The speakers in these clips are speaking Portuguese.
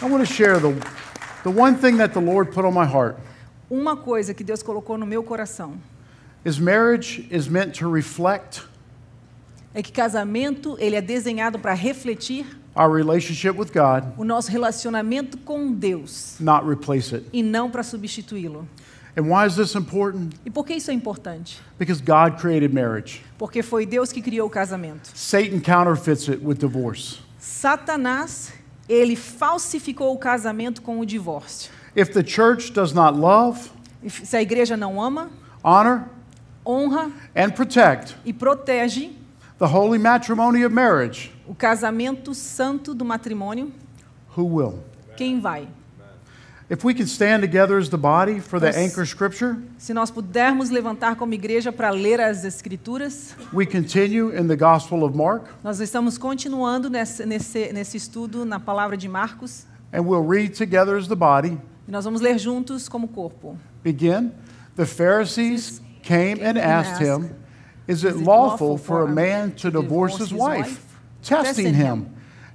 I want to share the one thing that the Lord put on my heart Uma coisa que Deus colocou no meu coração is marriage is meant to reflect é que casamento ele é desenhado para refletir our relationship with God, o nosso relacionamento com Deus not replace it. e não para substituí-lo. And why is this important? E por que isso é importante? Because God created marriage. Porque foi Deus que criou o casamento. Satan counterfeits it with divorce. Satanás, ele falsificou o casamento com o divórcio. If the church does not love, Se a igreja não ama, honor, honra and protect e protege the holy matrimony of marriage, o casamento santo do matrimônio, who will? quem vai? If we can stand together as the body for the Nós- anchor scripture, Se nós pudermos levantar como igreja para ler as Escrituras, we continue in the Gospel of Mark, nós estamos continuando nesse estudo na palavra de Marcos, and we'll read together as the body. e nós vamos ler juntos como corpo. Begin. The Pharisees came and asked him, "Is it lawful for a man to divorce his wife?" Testing him.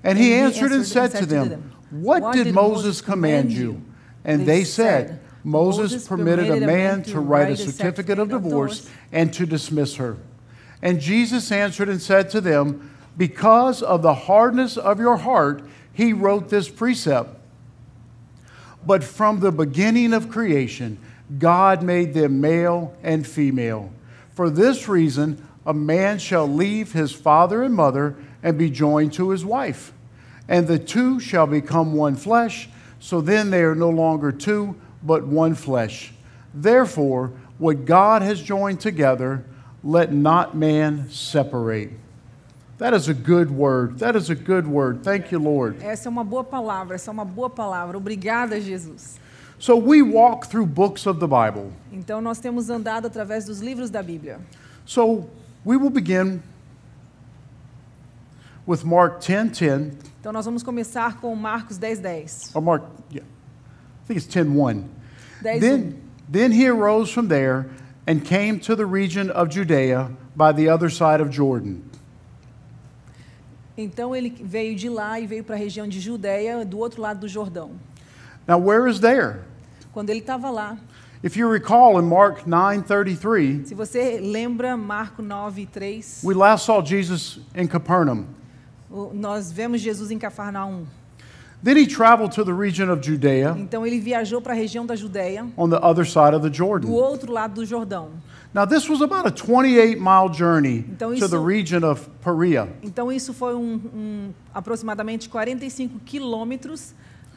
And he answered and said to them, "What did Moses command you?" And they said, "Moses permitted a man to write a certificate of divorce and to dismiss her." And Jesus answered and said to them, "Because of the hardness of your heart, he wrote this precept. But from the beginning of creation, God made them male and female. For this reason, a man shall leave his father and mother and be joined to his wife, and the two shall become one flesh. So then they are no longer two, but one flesh. Therefore, what God has joined together, let not man separate." That is a good word. That is a good word. Thank you, Lord. Essa é uma boa palavra, essa é uma boa palavra. Obrigada, Jesus. So we walk through books of the Bible. Então nós temos andado através dos livros da Bíblia. So we will begin with Mark 10:10, Então nós vamos começar com Marcos 10:10. or Mark, yeah, I think it's 10:1. 10:1. Then he arose from there and came to the region of Judea by the other side of Jordan. Então ele veio de lá e veio para a região de Judeia, do outro lado do Jordão. Now where is there? Quando ele estava lá, If you recall in Mark 9:33, se você lembra Marcos 9:3, we last saw Jesus in Capernaum. nós vemos Jesus em Cafarnaum. Then he traveled to the region of Judea Então ele viajou para a região da Judeia, on the other side of the do Jordan. outro lado do Jordão. Now this was about a 28-mile journey Então to the isso- region of Perea. Então isso foi aproximadamente 45 quilômetros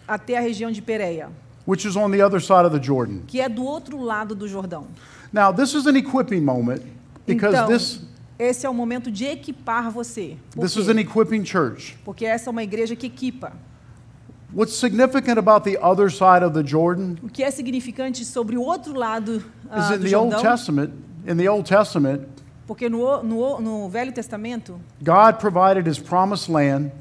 até a região de Pereia, Which is on the other side of the Jordan. que é do outro lado do Jordão. Now, this is an equipping moment because Então, this esse é o momento de equipar você. Por is quê? an equipping church. Porque essa é uma igreja que equipa. What's significant about the other side of the Jordan O que é significante sobre o outro lado is in do the Old Jordão? Testament. In the Old Testament, Porque no Velho Testamento, God provided His promised land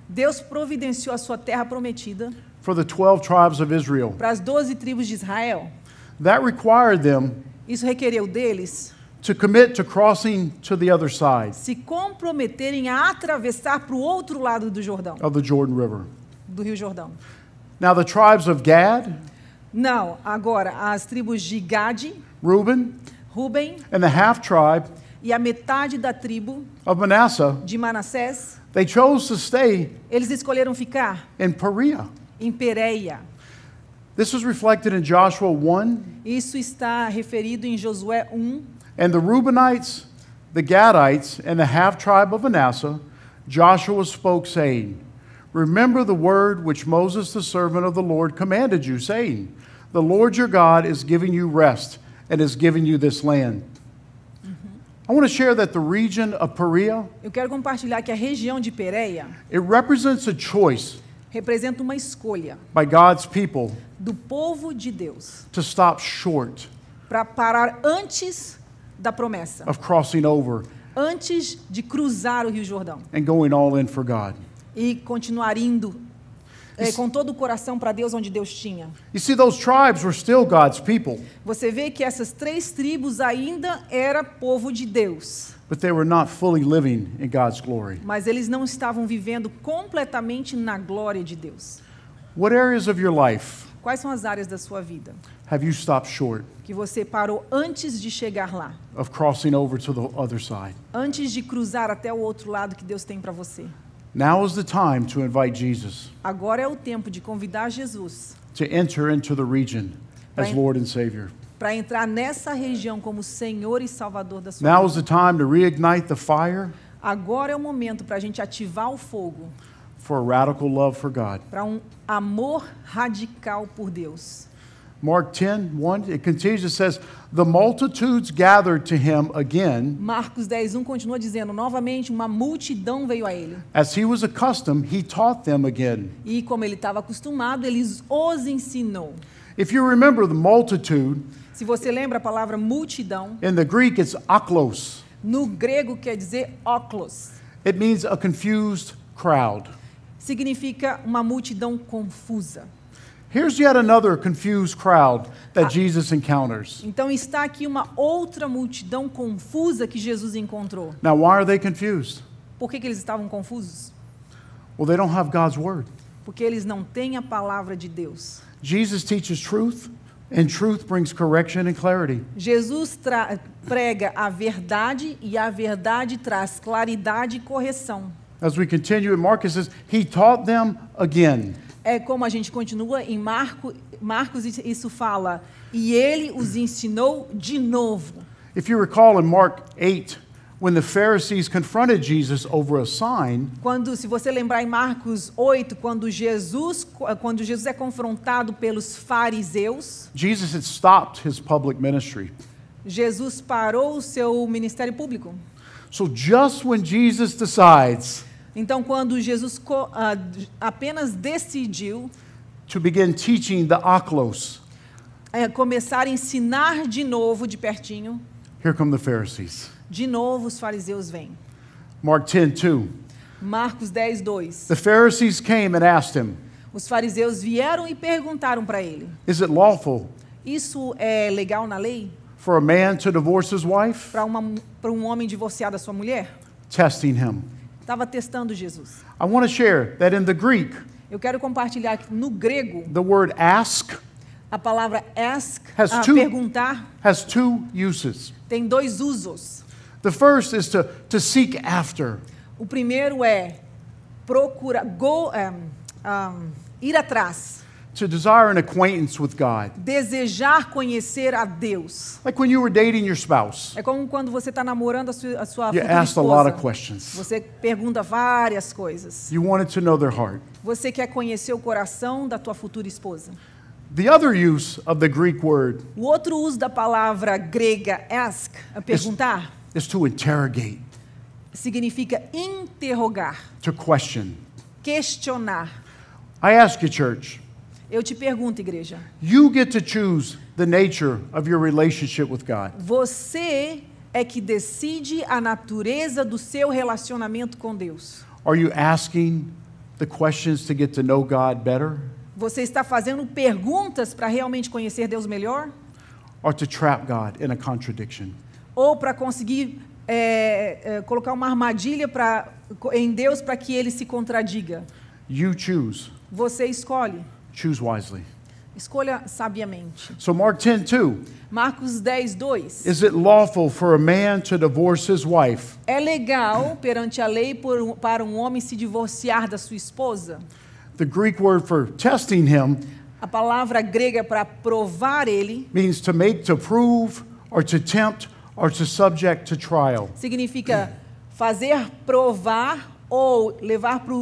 Deus providenciou a sua terra prometida for the 12 tribes of Israel. para as 12 tribos de Israel. That required them Isso requereu deles to commit to crossing to the other side se comprometerem a atravessar para o outro lado do Jordão, of the Jordan River. do Rio Jordão. Now, the tribes of Gad, Não, agora as tribos de Gade, Reuben, Ruben and the half tribe e a metade da tribo of Manasseh, de Manassés, they chose to stay eles escolheram ficar in Perea. em Pereia. This is reflected in Joshua 1. Isso está referido em Josué 1. And the Reubenites, the Gadites, and the half-tribe of Manasseh, Joshua spoke, saying, "Remember the word which Moses the servant of the Lord commanded you, saying, The Lord your God is giving you rest and is giving you this land." I want to share that the region of Perea, Eu quero compartilhar que a região de Pereia it represents a choice representa uma escolha by God's people do povo de Deus to stop short para parar antes da promessa, of crossing over antes de cruzar o Rio Jordão and going all in for God. e continuar indo com todo o coração para Deus onde Deus tinha. You see, those tribes were still God's people, Você vê que essas 3 tribos ainda era povo de Deus, but they were not fully living in God's glory. mas eles não estavam vivendo completamente na glória de Deus. What areas of your life Quais são as áreas da sua vida have you stopped short que você parou antes de chegar lá? of crossing over to the other side? Antes de cruzar até o outro lado que Deus tem para você? Now is the time to invite Jesus Agora é o tempo de convidar Jesus to enter into the region as Right. Lord and Savior. para entrar nessa região como Senhor e Salvador da sua Now vida. is the time to reignite the fire Agora é o momento para a gente ativar o fogo for a radical love for God. para um amor radical por Deus. Mark 10:1, it continues, it says, the multitudes gathered to him again, Marcos 10:1 continua dizendo, novamente uma multidão veio a ele. as he was accustomed, he taught them again. E como ele estava acostumado, ele os ensinou. If you remember the multitude, Se você lembra a palavra multidão, in the Greek it's aklos. no grego quer dizer óculos. It means a confused crowd. Significa uma multidão confusa. Here's yet another confused crowd that Jesus encounters. Então está aqui uma outra multidão confusa que Jesus encontrou. Now, why are they confused? Por que eles estavam confusos? Well, they don't have God's word. Porque eles não têm a palavra de Deus. Jesus teaches truth, and truth brings correction and clarity. Jesus prega a verdade e a verdade traz claridade e correção. As we continue in Mark, it says, he taught them again. É como a gente continua em Marcos, isso fala, e ele os ensinou de novo. If you recall in Mark 8, when the Pharisees confronted Jesus over a sign, Se você lembrar em Marcos 8, quando Jesus é confrontado pelos fariseus, Jesus had stopped his public ministry. Jesus parou o seu ministério público. So just when Jesus decides Então, quando Jesus apenas decidiu to begin teaching the aklos, começar a ensinar de novo, de pertinho, here come the Pharisees. de novo os fariseus vêm. Mark 10:2. Marcos 10:2. The Pharisees came and asked him, Os fariseus vieram e perguntaram para ele: is it lawful isso é legal na lei? for a man to divorce his wife? Para um homem divorciar da sua mulher? Testing him. Estava testando Jesus. I want to share that in the Greek, Eu quero compartilhar que no grego, the word ask a palavra ask, Has perguntar, two uses. tem dois usos. The first is to seek after. O primeiro é procurar, ir atrás, To desire an acquaintance with God. desejar conhecer a Deus. Like when you were dating your spouse, É como quando você está namorando a sua you futura asked a lot of esposa. questions. Você pergunta várias coisas. You wanted to know their heart. Você quer conhecer o coração da tua futura esposa. The other use of the Greek word O outro uso da palavra grega ask, perguntar, is to interrogate, significa interrogar, to question. questionar. I ask you, church, Eu te pergunto, igreja, you get to choose the nature of your relationship with God. você é que decide a natureza do seu relacionamento com Deus. Are you asking the questions to get to know God better, Você está fazendo perguntas para realmente conhecer Deus melhor? or to trap God in a contradiction? Ou para conseguir colocar uma armadilha em Deus para que Ele se contradiga? You choose. Você escolhe. Choose wisely. Escolha sabiamente. So Mark 10:2. Marcos 10:2. Is it lawful for a man to divorce his wife? É legal perante a lei para um homem se divorciar da sua esposa? The Greek word for testing him A palavra grega para provar ele means to make, to prove, or to tempt, or to subject to trial. significa fazer provar ou levar para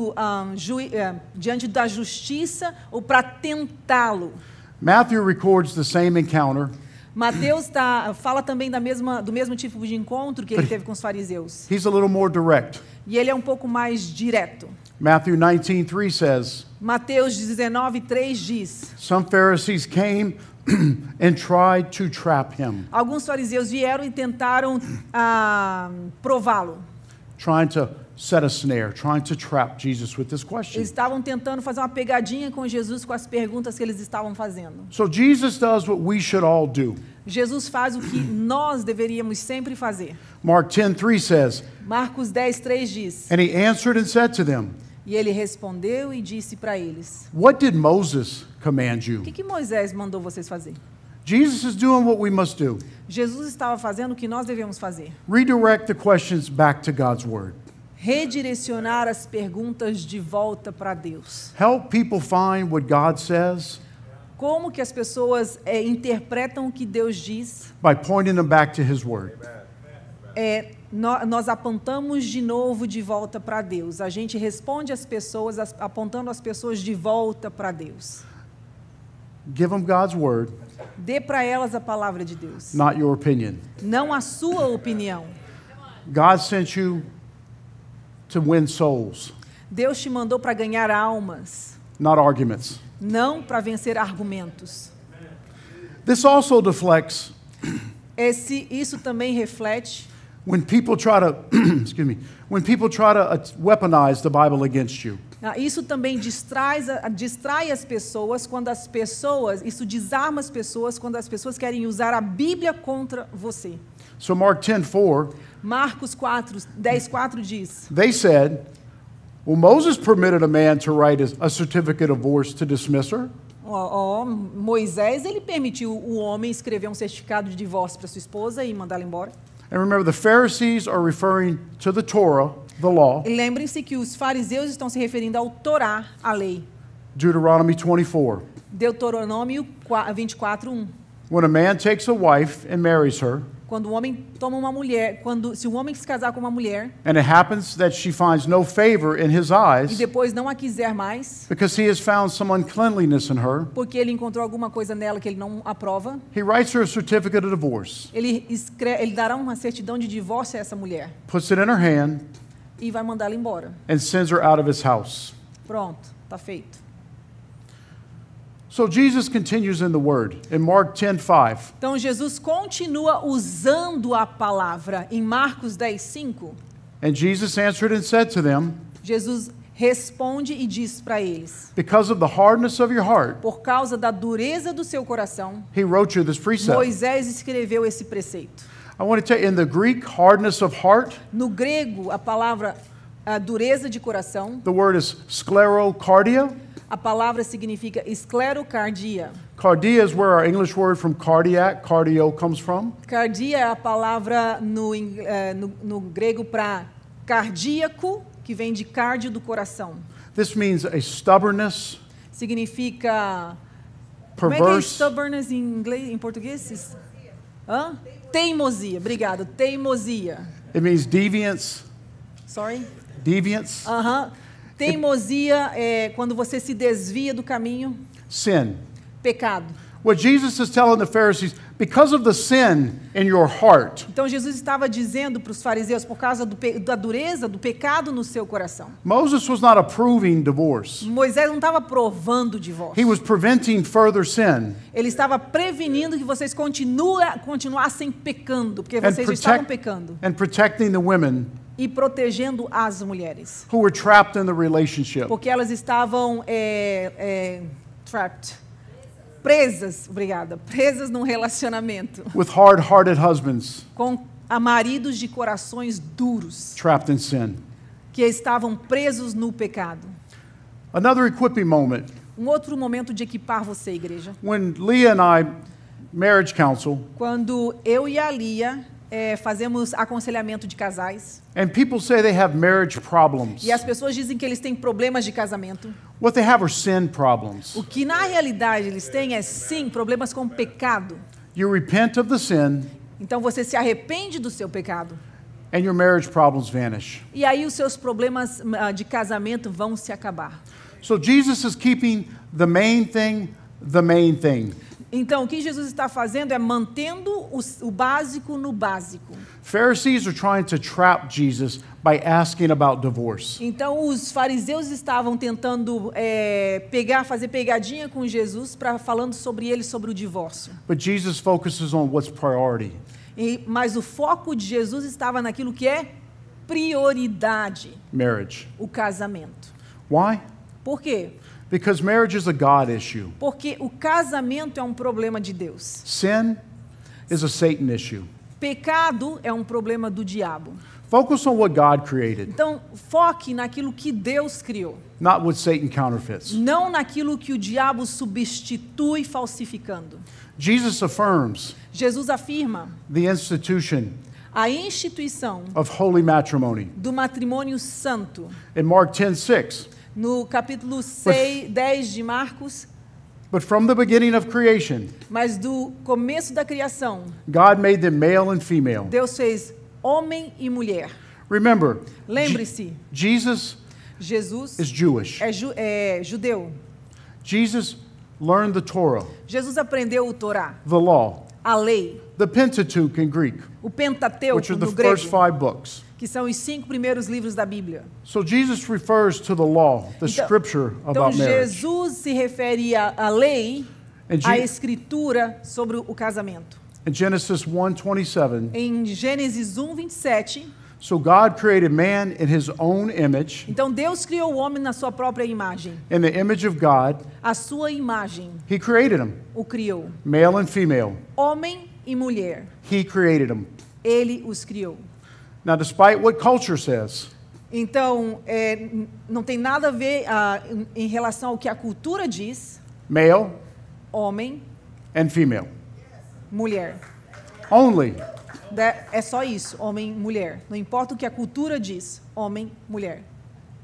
diante da justiça ou para tentá-lo. Matthew records the same encounter. Mateus fala também do mesmo tipo de encontro que ele teve com os fariseus. He's a little more direct. E ele é um pouco mais direto. Matthew 19:3 says, Mateus 19:3 diz: some Pharisees came and tried to trap him, alguns fariseus vieram e tentaram prová-lo. trying to set a snare, trying to trap Jesus with this Eles question. estavam tentando fazer uma pegadinha com Jesus com as perguntas que eles estavam fazendo. So Jesus does what we should all do. Jesus faz o que nós deveríamos sempre fazer. Mark 10:3 says, Marcos 10:3 diz: and he answered and said to them, E ele respondeu e disse para eles: What did Moses command O you? que Moisés mandou vocês fazer? Jesus is doing what we must do. Jesus estava fazendo o que nós devemos fazer. Redirect the questions back to God's word. Redirecionar as perguntas de volta para Deus. Help people find what God says Como que as pessoas interpretam o que Deus diz? by pointing them back to His word. Nós apontamos de novo de volta para Deus. A gente responde às pessoas, apontando as pessoas de volta para Deus. Give them God's word, Dê para elas a palavra de Deus, not your opinion. não a sua opinião. God sent you to win souls, Deus te mandou para ganhar almas, not arguments. não para vencer argumentos. This also deflects Isso também reflete when people try to, excuse me, when people try to weaponize the Bible against you. Isso também distrai as pessoas quando isso desarma as pessoas quando as pessoas querem usar a Bíblia contra você. So Mark 10:4, Marcos 10:4 diz: they said, well, Moses permitted a man to write a certificate of divorce to dismiss her. Moisés, ele permitiu o homem escrever um certificado de divórcio para sua esposa e mandá-la embora. And remember, the Pharisees are referring to the Torah, the law, E lembrem-se que os fariseus estão se referindo ao Torá, a lei. Deuteronomy 24. Deuteronômio 24:1. When a man takes a wife and marries her, Quando o homem toma uma mulher, se um homem se casar com uma mulher and it happens that she finds no favor in his e eyes depois não a quiser mais, because he has found some uncleanliness in her, porque ele encontrou alguma coisa nela que ele não aprova, he writes her a certificate of divorce, ele dará uma certidão de divórcio a essa mulher puts it in her hand, e vai mandá-la embora. and sends her out of his house. Pronto, está feito. So Jesus continues in the word in Mark 10:5. Então Jesus continua usando a palavra em Marcos 10:5. And Jesus answered and said to them, Jesus responde e diz para eles: because of the hardness of your heart, por causa da dureza do seu coração, he wrote you this precept. Moisés escreveu esse preceito. I want to tell you, in the Greek, hardness of heart, No grego, a palavra dureza de coração, the word is sclerocardia. a palavra significa esclerocardia. Cardia is where our English word from cardiac, cardio, comes from. Cardia é a palavra no grego para cardíaco, que vem de cardio do coração. This means a stubbornness, Significa... Como é que é perverse, stubbornness em inglês, em português? Hã? Teimosia, obrigado. Teimosia. it means deviance, Sorry? deviance, Aham. Teimosia é quando você se desvia do caminho. sin. Pecado. What Jesus is telling the Pharisees, because of the sin in your heart, Então Jesus estava dizendo para os fariseus, por causa da dureza, do pecado no seu coração. Moses was not approving divorce. Moisés não estava aprovando o divórcio. He was preventing further sin Ele estava prevenindo que vocês continuassem pecando, porque vocês já estavam pecando. and protecting the women E protegendo as mulheres. who were trapped in the relationship. Porque elas estavam trapped. Presas, obrigada. Presas num relacionamento. With hard-hearted husbands Com maridos de corações duros. trapped in sin. Que estavam presos no pecado. Another equipping moment. Outro momento de equipar você, igreja. When Leah and I, marriage counsel, Quando eu e a Lia fazemos aconselhamento de casais. and people say they have marriage problems. E as pessoas dizem que eles têm problemas de casamento. What they have are sin problems. O que na realidade eles têm é sim problemas com pecado. You repent of the sin, Então você se arrepende do seu pecado. and your marriage problems vanish. E aí os seus problemas de casamento vão se acabar. So Jesus is keeping the main thing the main thing. Então o que Jesus está fazendo é mantendo o básico no básico. Pharisees are trying to trap Jesus by asking about divorce. Então os fariseus estavam tentando fazer pegadinha com Jesus falando sobre o divórcio. But Jesus focuses on what's priority. Mas o foco de Jesus estava naquilo que é prioridade, Marriage. o casamento. Why? Por quê? Because marriage is a God issue. Porque o casamento é um problema de Deus. Sin is a Satan issue. Pecado é um problema do diabo. Focus on what God created, Então, foque naquilo que Deus criou, not what Satan counterfeits. não naquilo que o diabo substitui falsificando. Jesus affirms Jesus afirma the institution a instituição of holy matrimony. do matrimônio santo. In Mark 10:6, No capítulo 10 de Marcos, but from the beginning of creation, mas do começo da criação, God made them male and female. Deus fez homem e mulher. Remember, Lembre-se, Jesus Jesus is Jewish. é judeu. Jesus learned the Torah, Jesus aprendeu o Torá, the law, a lei, the Pentateuch in Greek, o which Pentateuco are the no first grego, 5 books. que são os 5 primeiros livros da Bíblia. So Jesus refers to the law, the scripture Então about marriage. Jesus se referia à lei, And à Je- escritura sobre o casamento. In Genesis 1:27, Em Gênesis 1:27, so God created man in his own image, então Deus criou o homem na sua própria imagem. in the image of God, A sua imagem he created him, o criou. male and female. Homem e mulher, He created them. ele os criou. Now, despite what culture says, Então, não tem nada a ver em relação ao que a cultura diz, male homem, and female. mulher. Only É só isso, homem, mulher. Não importa o que a cultura diz, homem, mulher.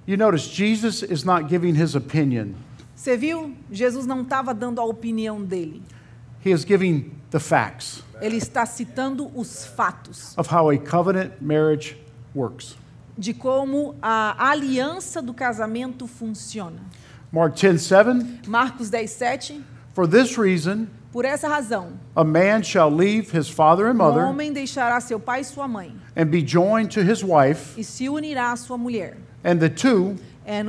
you notice Jesus is not giving his opinion. Você viu? Jesus não estava dando a opinião dele. He is giving the facts Ele está citando os fatos of how a covenant marriage works. de como a aliança do casamento funciona. Mark 10:7, Marcos 10:7. for this reason, Por essa razão, a man shall leave his father and o mother homem deixará seu pai e sua mãe and be joined to his wife, e se unirá à sua mulher. and the two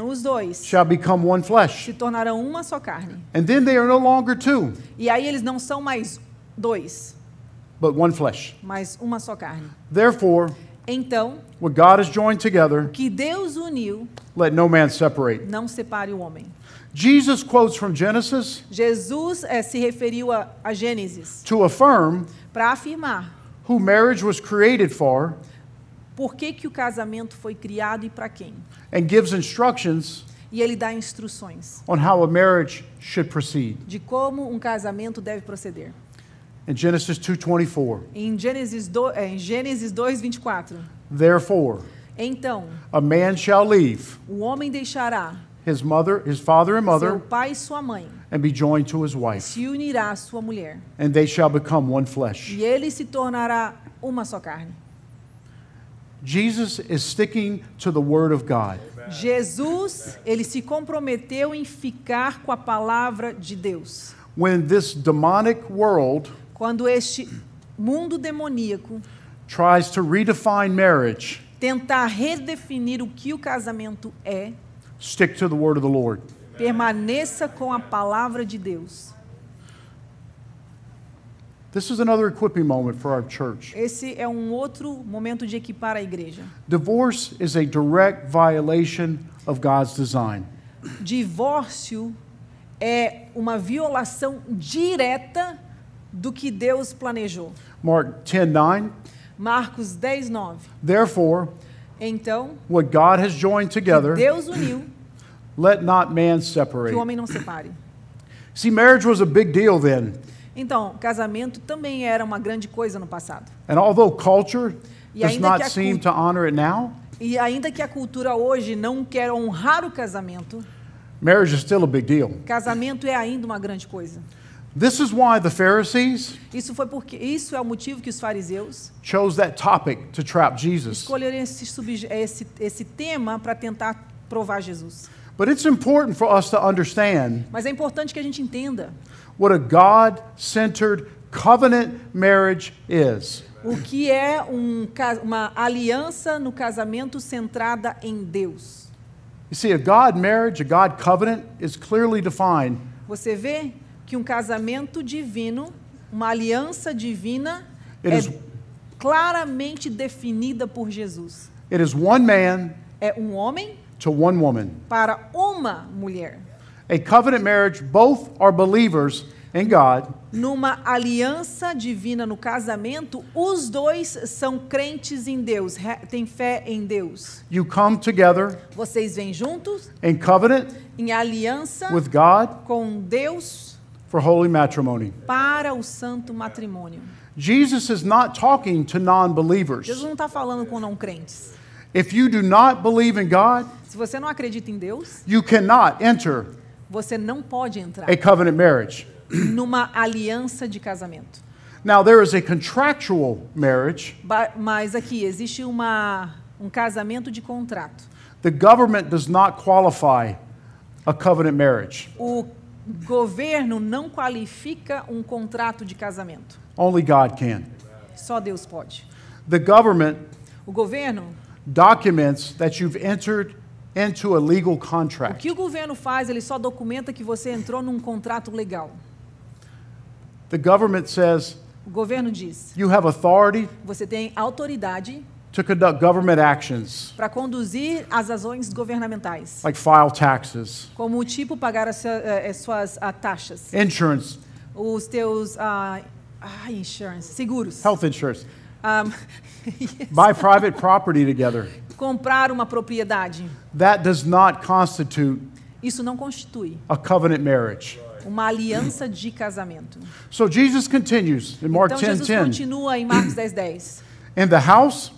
Os dois shall become one flesh. se tornarão uma só carne. And then they are no longer two, E aí eles não são mais dois, but one flesh. mas uma só carne. Therefore, Então, what God has joined together, que Deus uniu, let no man separate. não separe o homem. Jesus quotes from Genesis Jesus se referiu a Gênesis to affirm para afirmar who marriage was created for por que o casamento foi criado e para quem. and gives instructions E ele dá instruções on how a marriage should proceed. de como um casamento deve proceder. In Genesis 2:24, Em Gênesis 2:24. therefore, Então, a man shall leave o homem deixará his father and seu mother, pai e sua mãe, and be joined to his wife, se unirá à sua mulher, and they shall become one flesh. e ele se tornará uma só carne. Jesus is sticking to the word of God. Jesus, ele se comprometeu em ficar com a palavra de Deus. When this demonic world Quando este mundo demoníaco tries to redefine marriage, tentar redefinir o que o casamento é, stick to the word of the Lord. permaneça com a palavra de Deus. This is another equipping moment for our church. Esse é um outro momento de equipar a igreja. Divorce is a direct violation of God's design. Divórcio é uma violação direta do que Deus planejou. Mark 10:9. Marcos 10:9. Therefore, Então, what God has joined together, Deus uniu, let not man que separate. o homem não separe. See, marriage was a big deal then. Então, casamento também era uma grande coisa no passado. And although culture E does ainda not que a seem cult- to honor it now, E ainda que a cultura hoje não quer honrar o casamento, marriage is still a big deal. casamento é ainda uma grande coisa. This is why the Pharisees Isso é o motivo que os fariseus chose that topic to trap Jesus. escolheram esse tema para tentar provar Jesus. But it's important for us to understand Mas é importante que a gente entenda what a God-centered covenant marriage is. o que é uma aliança no casamento centrada em Deus. You see, a God marriage, a God covenant is clearly defined Você vê que um casamento divino, uma aliança divina, It é is- claramente definida por Jesus. It is one man É um homem to one woman. para uma mulher. A covenant marriage, both are believers in God, numa aliança divina no casamento, os dois são crentes em Deus, têm fé em Deus. you come together Vocês vêm juntos in covenant em aliança with God com Deus for holy matrimony. para o santo matrimônio. Jesus is not talking to non-believers. Jesus não está falando com não crentes. If you do not believe in God, Se você não acredita em Deus, you cannot enter você não pode entrar a covenant marriage. numa aliança de casamento. Now, there is a contractual marriage. Mas aqui existe um casamento de contrato. The government does not qualify a covenant marriage. O governo não qualifica um contrato de casamento. Only God can. Só Deus pode. The government O governo, documents that you've entered into a legal o contract. que o governo faz, ele só documenta que você entrou num contrato legal. The government says O governo diz, you have authority você tem autoridade to conduct government actions, para conduzir as ações governamentais, like file taxes, como tipo pagar as suas taxas, insurance, os teus insurance, seguros, health insurance, yes. buy private property together. Comprar uma propriedade. That does not constitute Isso não constitui a covenant marriage. uma aliança de casamento. So Jesus continues in Mark Então Jesus 10:10. continua em Marcos 10:10. In the house,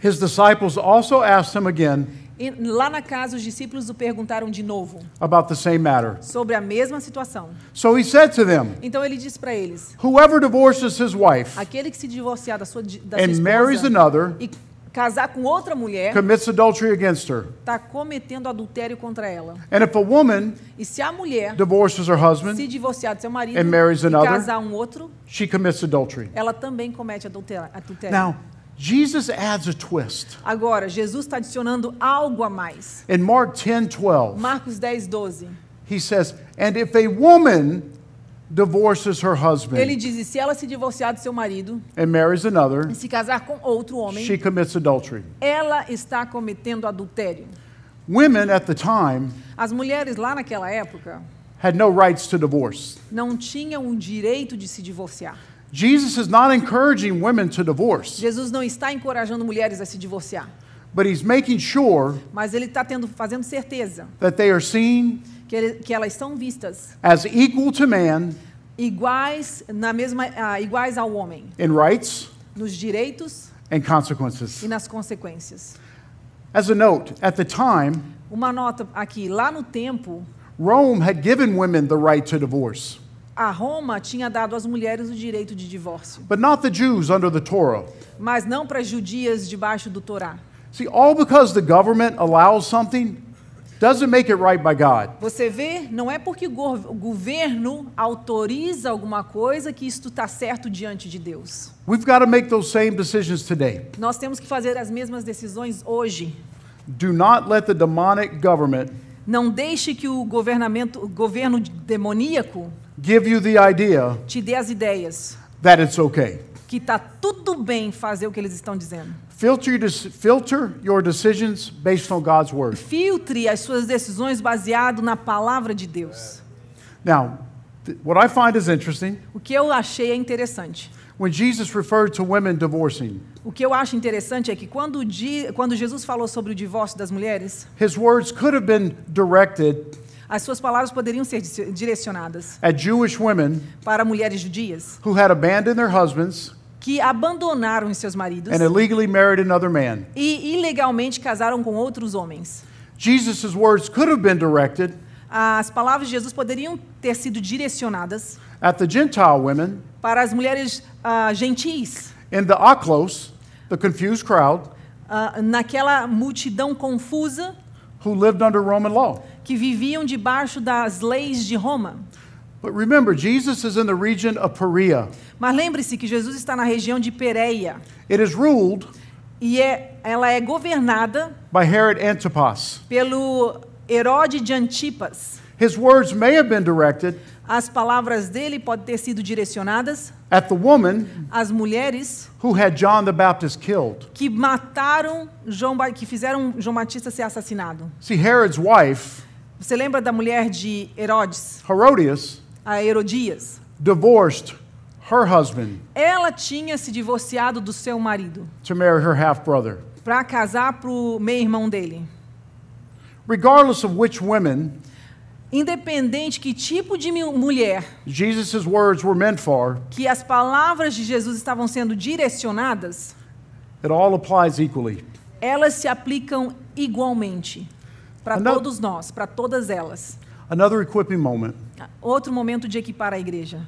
his disciples also asked him again E lá na casa os discípulos o perguntaram de novo about the same matter. sobre a mesma situação. So he said to them, Então ele disse para eles: whoever divorces his wife aquele que se divorciar da sua and marries esposa another e casar com outra mulher commits adultery against her. está cometendo adultério contra ela. And if a woman E se a mulher divorces her se husband, divorciar do seu marido and marries e another, casar um outro, she commits adultery. ela também comete adultério. Now, Jesus adds a twist. Agora, Jesus está adicionando algo a mais. In Mark 10:12, Marcos 10:12. he says, and if a woman divorces her Ele husband diz: e se ela se divorciar do seu marido and marries another, e se casar com outro homem, she commits adultery. ela está cometendo adultério. Women at the time As mulheres lá naquela época had no rights to divorce. não tinham o direito de se divorciar. Jesus is not encouraging women to divorce, Jesus não está encorajando mulheres a se divorciar, but he's making sure mas ele está fazendo certeza that they are seen que elas são vistas as equal to man iguais iguais ao homem, in rights nos direitos and consequences. e nas consequências. As a note, at the time, Uma nota aqui, lá no tempo, Rome had given women the right to divorce, a Roma tinha dado às mulheres o direito de divórcio, but not the Jews under the Torah. mas não para as judias debaixo do Torá. See, all because the government allows something doesn't make it right by God. Você vê, não é porque o governo autoriza alguma coisa que isto está certo diante de Deus. We've got to make those same decisions today. Nós temos que fazer as mesmas decisões hoje. Do not let the demonic government Não deixe que o governo demoníaco give you the idea te dê as ideias that it's okay. que está tudo bem fazer o que eles estão dizendo. Filter your decisions based on God's word. Filtre as suas decisões baseado na palavra de Deus. Now, what I find is interesting, O que eu achei é interessante. when Jesus referred to women divorcing, O que eu acho interessante é que quando Jesus falou sobre o divórcio das mulheres, his words could have been directed as suas palavras poderiam ser direcionadas at Jewish women para mulheres judias who had abandoned their husbands que abandonaram os seus maridos and illegally married another man. e ilegalmente casaram com outros homens. Jesus' words could have been directed As palavras de Jesus poderiam ter sido direcionadas at the Gentile women para as mulheres gentis, in the aklos, the confused crowd, naquela multidão confusa who lived under Roman law. que viviam debaixo das leis de Roma. But remember, Jesus is in the region of Perea. Mas lembre-se que Jesus está na região de Pérea It is ruled e ela é governada by Herod Antipas. pelo Herode de Antipas. His words may have been directed As palavras dele podem ter sido direcionadas at the woman às mulheres who had John the Baptist killed. que que fizeram João Batista ser assassinado. See, Herod's wife, Você lembra da mulher de Herodes? Herodias, a Herodias. divorced her husband Ela tinha se divorciado do seu marido to marry her half-brother. para casar para o meio-irmão dele. Regardless of which women Independente que tipo de mulher Jesus' words were meant for, que as palavras de Jesus estavam sendo direcionadas, it all applies equally. elas se aplicam igualmente para todos nós, para todas elas. Another equipping moment. Outro momento de equipar a igreja.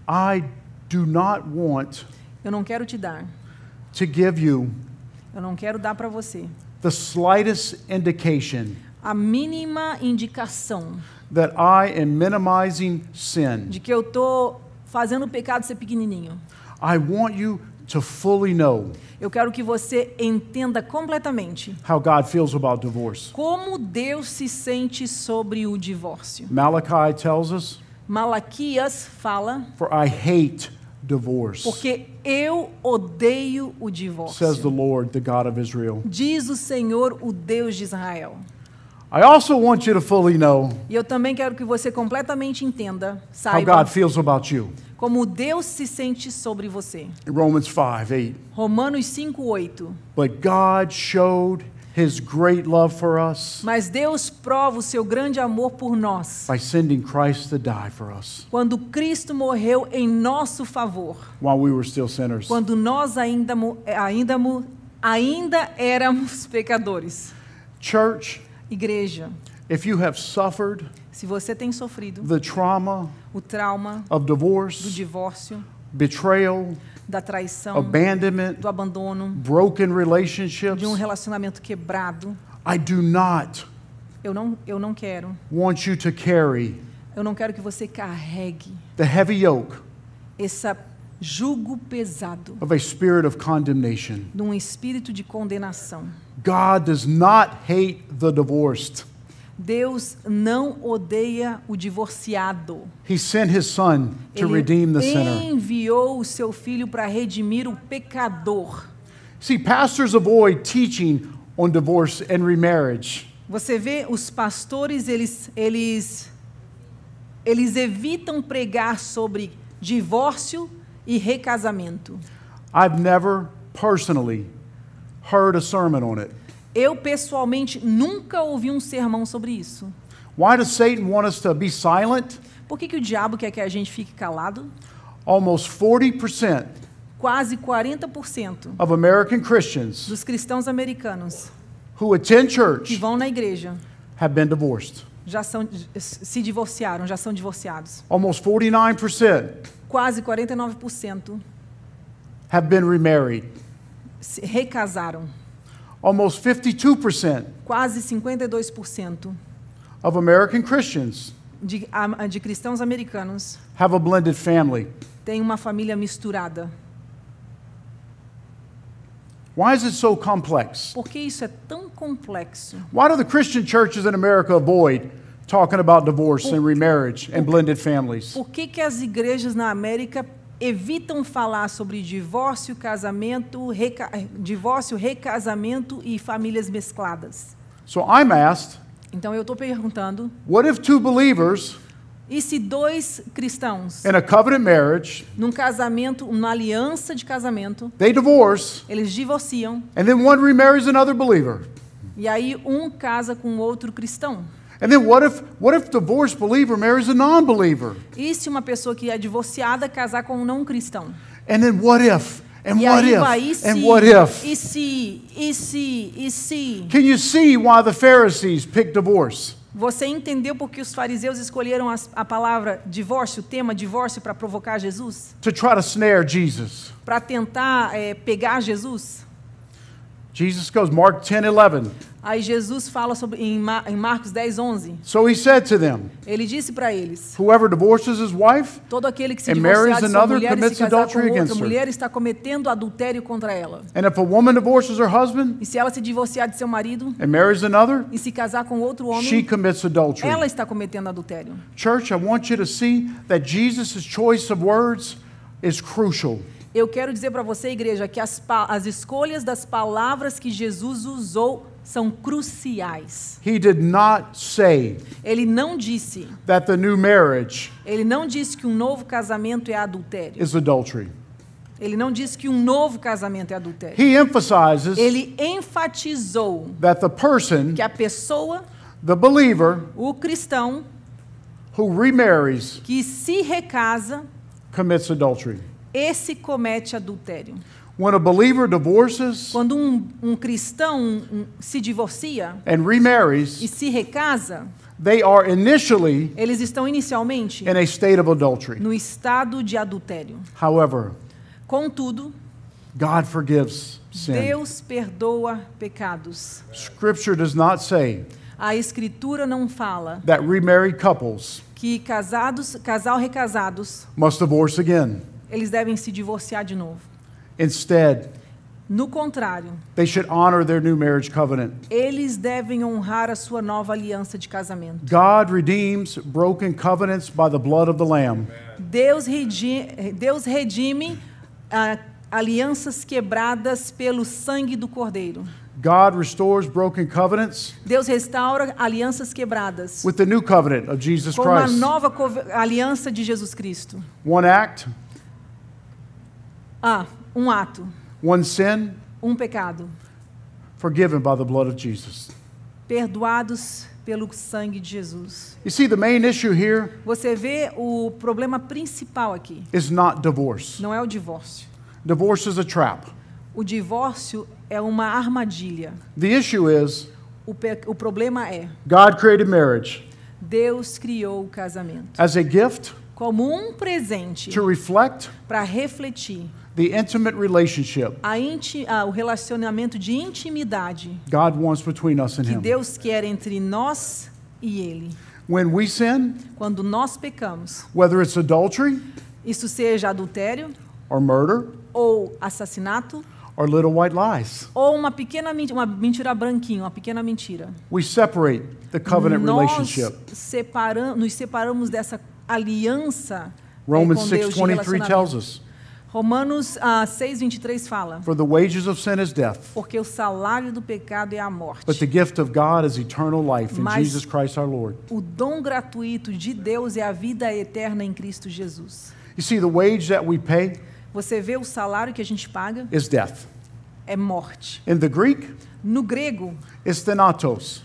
I do not want Eu não quero te dar, to give you eu não quero dar para você the slightest indication a mínima indicação that I am minimizing sin. de que eu estou fazendo o pecado ser pequenininho. I want you to fully know Eu quero que você entenda completamente how God feels about divorce. como Deus se sente sobre o divórcio. Malachi tells us, Malaquias fala, for I hate divorce, porque eu odeio o says the divórcio. Lord, the God of Israel. Diz o Senhor, o Deus de Israel. I also want you to fully know E eu também quero que você completamente entenda, how saiba God feels about you. como Deus se sente sobre você. Romans 5:8. Romanos 5:8. But God showed His great love for us Mas Deus prova o seu grande amor por nós, by sending Christ to die for us quando Cristo morreu em nosso favor, while we were still sinners. quando nós ainda éramos pecadores. Church, Igreja, if you have suffered se você tem sofrido the trauma o trauma of do divorce, divórcio, betrayal, da traição, abandonment, do abandono, broken relationships, de um relacionamento quebrado, I do not eu não quero. want you to carry Eu não quero que você carregue the heavy yoke esse jugo pesado of a spirit of condemnation. de um espírito de condenação. God does not hate the divorced. Deus não odeia o divorciado. He sent His Son to redeem the sinner. Enviou o seu filho para redimir o pecador. See, pastors avoid teaching on divorce and remarriage. Você vê, os pastores, eles evitam pregar sobre divórcio e recasamento. I've never personally heard a sermon on it. Eu, pessoalmente, nunca ouvi um sermão sobre isso. Why does Satan want us to be silent? Por que o diabo quer que a gente fique calado? Almost 40% Quase 40% of American Christians dos cristãos americanos who attend que church vão na igreja have been divorced. se divorciaram, já são divorciados. Almost 49% Quase 49% have been remarried. se recasaram. Almost 52% Quase 52% of American Christians de cristãos americanos have a blended family. têm uma família misturada. Why is it so complex? Por que isso é tão complexo? Why do the Christian churches in America avoid talking about divorce and remarriage and blended families? Por que as igrejas na América evitam falar sobre divórcio, recasamento e famílias mescladas? So I'm asked, Então eu estou perguntando, what if two believers e se dois cristãos, in a covenant marriage, num casamento, uma aliança de casamento, they divorce, eles divorciam, and then one remarries another believer? e aí um casa com outro cristão? And then what if divorced believer marries a non-believer? E se uma pessoa que é divorciada casar com um não cristão? And then what if? And E what aí if? vai, And what if? e se? Can you see why the Pharisees picked divorce? Você entendeu porque os fariseus escolheram a palavra divórcio, o tema divórcio, para provocar Jesus? To try to snare Jesus. Para tentar pegar Jesus? Jesus goes, Mark 10:11. Aí Jesus fala sobre em Marcos 10:11. So he said to them, Ele disse para eles: whoever divorces his wife todo aquele que se and divorciar marries de sua another mulher e se commits casar com adultery outra against her. mulher está cometendo adultério contra ela. And if a woman divorces her husband E se ela se divorciar de seu marido and marries another, e se casar com outro she homem, commits adultery. ela está cometendo adultério. Church, I want you to see that Jesus' choice of words is crucial. Eu quero dizer para você, igreja, que as escolhas das palavras que Jesus usou são cruciais. He did not say Ele não disse que um novo casamento é adultério. is adultery. Ele não disse que um novo casamento é adultério. He emphasizes Ele enfatizou that the person, que a pessoa, the believer, o cristão, who remarries que se recasa, commits adultery. esse comete adultério. When a believer divorces Quando um cristão se divorcia and e remarries, se recasa, they are initially eles estão inicialmente in a state of adultery. no estado de adultério. However, Contudo, God forgives sin. Deus perdoa pecados. Scripture does not say A Escritura não fala that remarried couples que casal recasados, must divorce again. eles devem se divorciar de novo. Instead, No contrário, they should honor their new marriage covenant. eles devem honrar a sua nova aliança de casamento. God redeems broken covenants by the blood of the Lamb. Deus redime alianças quebradas pelo sangue do Cordeiro. God restores broken covenants Deus restaura alianças quebradas with the new covenant of Jesus com uma Christ. nova aliança de Jesus Cristo. One act, Um ato, one sin, um pecado, forgiven by the blood of Jesus. perdoados pelo sangue de Jesus. You see, the main issue here Você vê o problema principal aqui. is not divorce. Não é o divórcio. Divorce is a trap. O divórcio é uma armadilha. The issue is O problema é, God created marriage Deus criou o casamento as a gift como um presente to reflect para refletir the intimate relationship o relacionamento de intimidade God wants between us and que Him. Deus quer entre nós e Ele. When we sin, Quando nós pecamos, whether it's adultery isso seja adultério, or murder ou assassinato, or little white lies, ou uma mentira branquinha, uma pequena mentira. we separate the covenant Nós relationship. nos separamos dessa aliança Romans com Deus de 6:23 tells relacionamento. us, Romanos 6:23 fala: for the wages of sin is death, porque o salário do pecado é a morte, but the gift of God is eternal life in Mas- Jesus Christ our Lord. o dom gratuito de Deus é a vida eterna em Cristo Jesus. You see, the wage that we pay Você vê o salário que a gente paga is death. é morte. In the Greek, No grego, it's thanatos,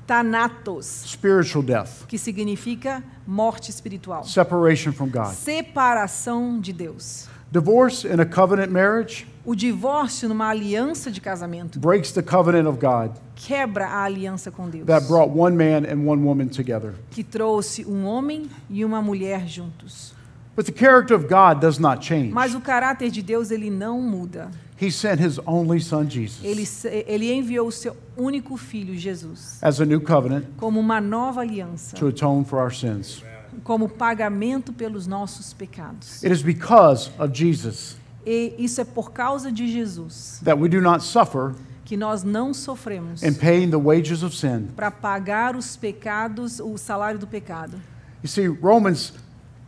thanatos, spiritual death, que significa morte espiritual, separation from God. separação de Deus. Divorce in a covenant marriage O divórcio numa aliança de casamento breaks the covenant of God quebra a aliança com Deus, that brought one man and one woman together. que trouxe um homem e uma mulher juntos. But the character of God does not change. Mas o caráter de Deus, ele não muda. He sent His only Son, Jesus, Ele enviou o seu único filho, Jesus, as a new covenant como uma nova aliança, to atone for our sins. como pagamento pelos nossos pecados. It is because of Jesus E isso é por causa de Jesus that we do not suffer que nós não sofremos in paying the wages of sin. para pagar os pecados, o salário do pecado. You see, Romans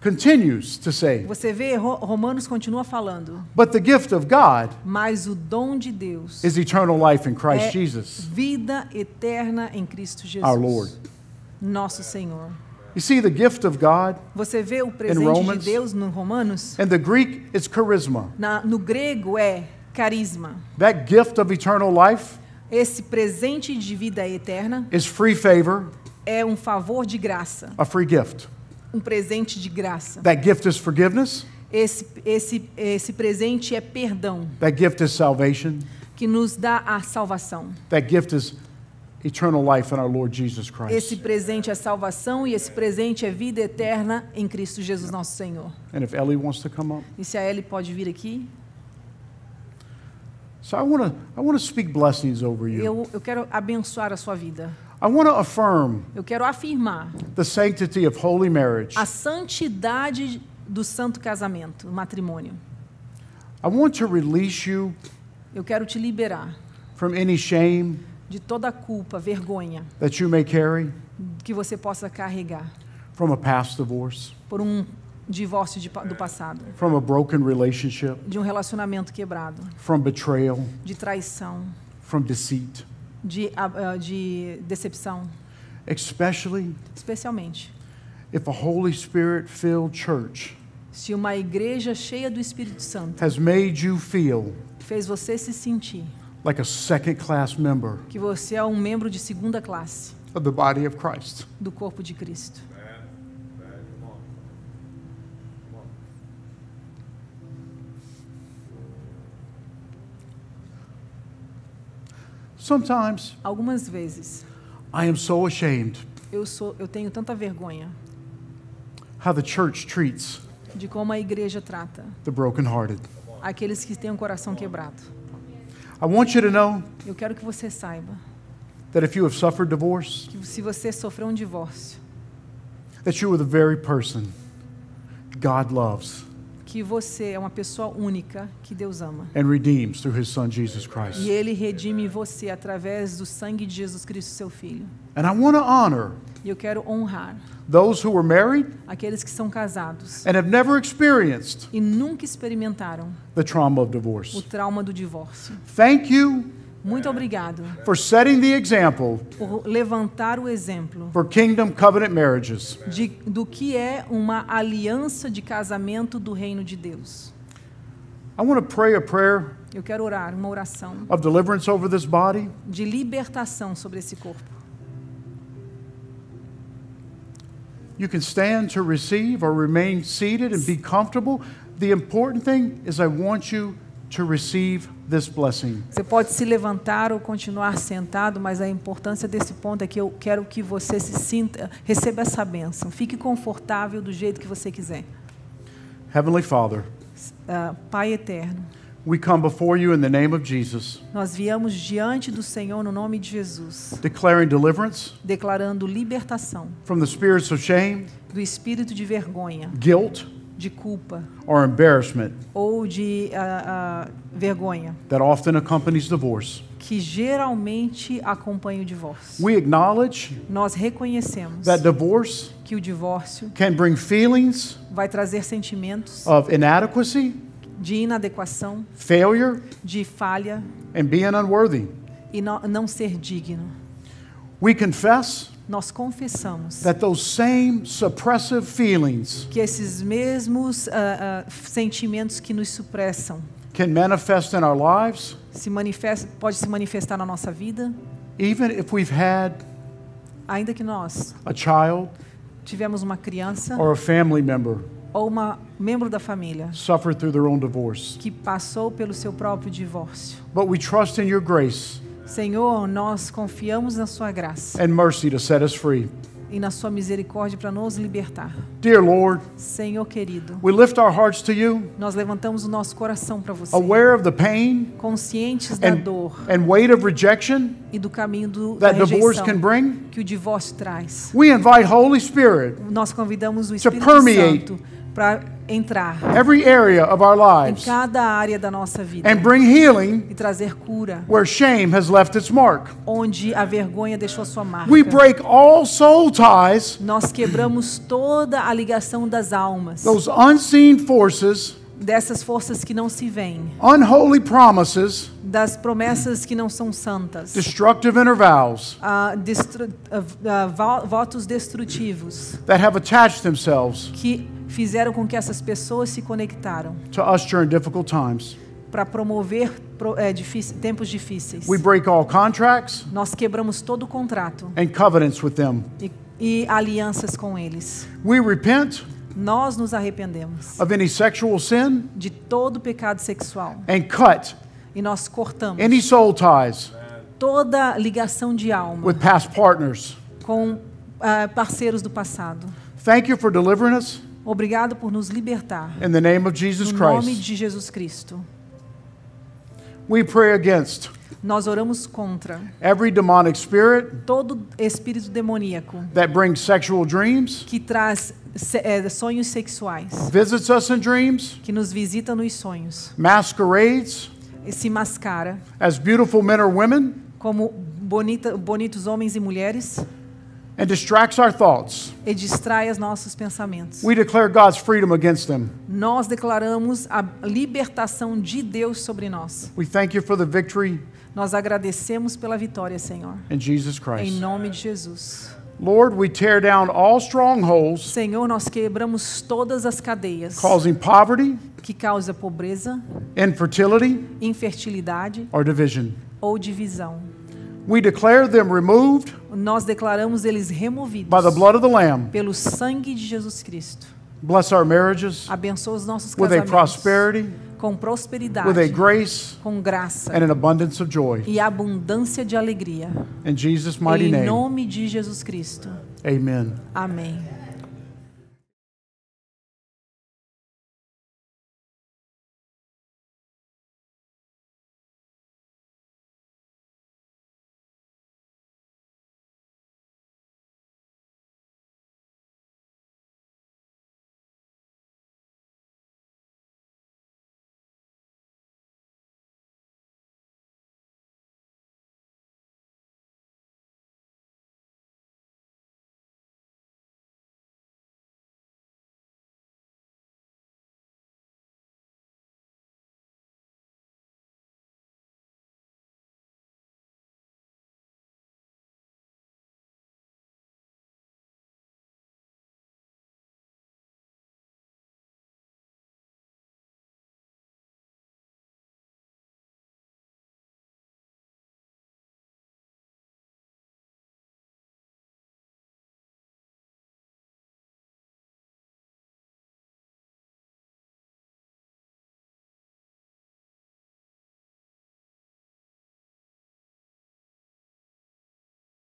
continues to say, Você vê, Romanos continua falando, but the gift of God mas o dom de Deus is eternal life in Christ é Jesus, vida eterna em Cristo Jesus, our Lord. nosso Senhor. You see, the gift of God, Você vê o presente Romans, de Deus no Romanos? in the Greek, it's charisma. No grego é carisma. That gift of eternal life Esse presente de vida eterna is free favor, é um favor de graça, a free gift. um presente de graça. That gift is forgiveness. Esse presente é perdão, That gift is salvation. que nos dá a salvação. That gift is eternal life in our Lord Jesus Christ. Esse presente é salvação e esse presente é vida eterna em Cristo Jesus, nosso Senhor. And if Ellie wants to come up. E se a Ellie pode vir aqui? So I want to speak blessings over you. Eu quero abençoar a sua vida. I want to affirm Eu quero afirmar the sanctity of holy marriage. a santidade do santo casamento, o matrimônio. I want to release you Eu quero te liberar from any shame de toda a culpa, vergonha that you may carry que você possa carregar from a past divorce, por um divórcio do passado, from a broken relationship, de um relacionamento quebrado, from betrayal, de traição, from deceit. de decepção, especialmente if a Holy Spirit-filled church se uma igreja cheia do Espírito Santo has made you feel fez você se sentir like a second-class member que você é um membro de segunda classe of the body of Christ. do corpo de Cristo. Sometimes Algumas vezes I am so ashamed eu tenho tanta vergonha how the church treats de como a igreja trata the brokenhearted. aqueles que têm o coração quebrado. I want you to know Eu quero que você saiba that if you have suffered divorce, que se você sofreu um divórcio, that you are the very person God loves que você é uma pessoa única que Deus ama. and redeems through His Son, Jesus Christ. E Ele redime você através do sangue de Jesus Cristo, seu Filho. And I want to honor E eu quero honrar those who were married aqueles que são casados and have never experienced e nunca experimentaram the trauma of o divorce. trauma do divórcio. Thank you Muito obrigado for setting the example por levantar o exemplo for kingdom covenant marriages. do que é uma aliança de casamento do reino de Deus. I want to pray a prayer Eu quero orar uma oração of deliverance over this body. de libertação sobre esse corpo. You can stand to receive or remain seated and be comfortable. The important thing is I want you to receive this blessing. Você pode se levantar ou continuar sentado, mas a importância desse ponto é que eu quero que você se sinta, receba essa bênção. Fique confortável do jeito que você quiser. Heavenly Father, Pai eterno, we come before you in the name of Jesus, nós viemos diante do Senhor no nome de Jesus, declaring deliverance declarando libertação from the spirits of shame, do espírito de vergonha, guilt, de culpa or embarrassment ou de vergonha, that often accompanies divorce. que geralmente acompanha o divórcio. We acknowledge Nós reconhecemos that divorce que o divórcio can bring feelings vai trazer sentimentos of inadequacy, de inadequação, failure, de falha and being unworthy. e não ser digno. We confess Nós confessamos that those same suppressive feelings que esses mesmos sentimentos que nos supressam can manifest in our lives, pode se manifestar na nossa vida, even if we've had ainda que nós a child tivemos uma criança or a family member ou membro da família suffer through their own divorce. que passou pelo seu próprio divórcio. But we trust in your grace Senhor, nós confiamos na sua graça and mercy to set us free. e na sua misericórdia para nos libertar. Dear Lord, Senhor querido, we lift our hearts to you, nós levantamos o nosso coração para você, aware of the pain conscientes da dor and weight of rejection e do caminho da that divorce rejeição can bring. que o divórcio traz. We invite Holy Spirit Nós convidamos o Espírito permeate Santo para entrar every area of our em lives cada área da nossa vida and bring healing e trazer cura where shame has left its mark. onde a vergonha deixou sua marca. We break all soul ties, Nós quebramos toda a ligação das almas, those unseen forces, dessas forças que não se veem, unholy promises, das promessas que não são santas, destructive inner vows votos destrutivos that have attached themselves que fizeram com que essas pessoas se conectaram to us during difficult times. para promover tempos difíceis. We break all contracts Nós quebramos todo o contrato and covenants with them. e alianças com eles. We repent Nós nos arrependemos of any sexual sin de todo pecado sexual and cut e nós cortamos any soul ties toda ligação de alma with past partners. com parceiros do passado. Thank you for delivering us Obrigado por nos libertar. in the name of Jesus No nome Christ. de Jesus Cristo. We pray against Nós oramos contra every demonic spirit todo espírito demoníaco that brings sexual dreams, que traz sonhos sexuais, visits us in dreams, que nos visita nos sonhos, masquerades e se mascara as beautiful men or women, como bonitos homens e mulheres and distracts our thoughts. e distrai os nossos pensamentos. We declare God's freedom against them. Nós declaramos a libertação de Deus sobre nós. We thank you for the victory Nós agradecemos pela vitória, Senhor. in Jesus Em Christ. nome de Jesus. Lord, we tear down all strongholds Senhor, nós quebramos todas as cadeias causing poverty, que causam pobreza, infertility, infertilidade or division. ou divisão. We declare them removed Nós declaramos eles removidos by the blood of the Lamb. pelo sangue de Jesus Cristo. Bless our marriages Abençoa os nossos with a casamentos prosperity, com with a prosperidade, grace, com graça and an abundance of joy. e abundância de alegria. In Jesus' mighty Em name, nome de Jesus Cristo. amen. Amém.